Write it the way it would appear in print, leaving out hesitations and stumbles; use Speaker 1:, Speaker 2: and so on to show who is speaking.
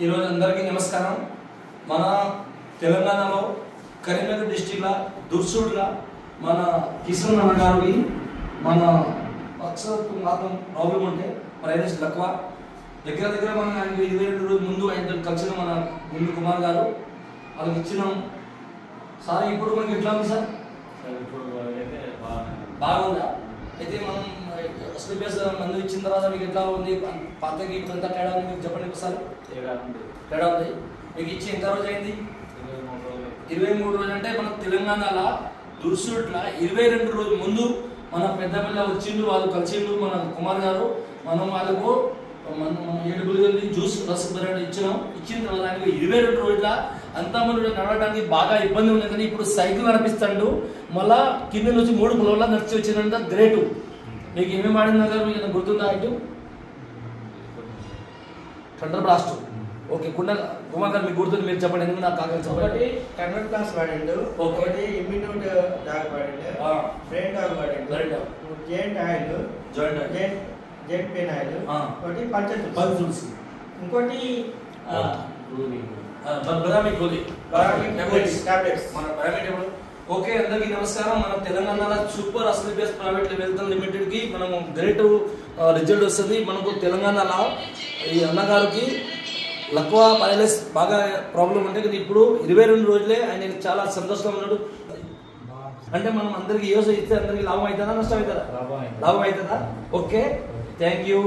Speaker 1: ఈరోజు అందరికీ నమస్కారం. మన తెలంగాణలో కరీంనగర్ డిస్ట్రిక్ట్లో దుర్సుడ్లా మన కిషన్ అన్న గారికి మన అక్షరత్వం మాత్రం ప్రాబ్లం ఉంటే ప్రైవేట్ తక్కువ దగ్గర మనం ఆయనకి 22 రోజుల ముందు ఆయన కలిసిన మన గుండు కుమార్ గారు వాళ్ళకి ఇచ్చినాం. సార్ ఇప్పుడు మనకి ఎట్లా ఉంది సార్? బాగుందా? అయితే మనం అసలు మందు ఇచ్చిన తర్వాత మీకు ఎట్లా ఉంది? పాతకి ఇప్పుడు ఎంత తేడా ఉంది మీకు చెప్పండి ఒకసారి. తేడా ఉంది. మీకు ఇచ్చి ఎంత రోజు అయింది? 23 రోజులు. అంటే మన తెలంగాణలో దుర్సుట్ల 22 రోజుల ముందు మన పెద్ద పిల్ల వచ్చిండు, వాళ్ళు కలిసిండు మన కుమార్ గారు. మనం వాళ్ళకు 7 గుళికలు జ్యూస్ రసబెరడ్ ఇచ్చినాం. ఇచ్చిన తర్వాత 22 రోజుల అంతా మనం నడవడానికి బాగా ఇబ్బంది ఉంది. కానీ ఇప్పుడు సైకిల్ నడిపిస్తాడు. మళ్ళా కింద నుంచి 3 కిలోమీటర్ల నడిచి వచ్చిందంట. గ్రేటు. మీకు ఏమేమి ఆడిందా గారు? మీకు గుర్తుందా? Item thunder blast. Okay, Kumar గారు మీకు గుర్తుంది, మీరు చెప్పండి. ఎందుకు నాకు కాక
Speaker 2: ఒకటి థండర్ బ్లాస్ట్ వాడిండు, ఒకటి ఇమ్యూనిటీ డాగ్ వాడిండు, బ్రెయిన్ డాగ్ వాడిండు, giant oil, giant pain oil, ఒకటి పంచతులసి, ఇంకోటి
Speaker 1: బదామి గోలీ
Speaker 2: టాబ్లెట్స్.
Speaker 1: మన ప్రైవేట్ ఎవరు? ఓకే, అందరికీ నమస్కారం. మన తెలంగాణలో సూపర్ అసలు బేస్ ప్రైవేట్ వెల్తన్ లిమిటెడ్ కి మనము గ్రేట్ రిజల్ట్ వస్తుంది. మనకు తెలంగాణలో ఈ అన్నగారికి లక్వ పైలెస్ బాగా ప్రాబ్లం ఉంటే కానీ ఇప్పుడు 22 రోజులే ఆయన చాలా సంతోషంగా ఉన్నాడు. అంటే మనం అందరికి యోజన ఇస్తే అందరికి లాభం అవుతుందా నష్టం అవుతుందా? లాభం అవుతుందా? Okay, thank you.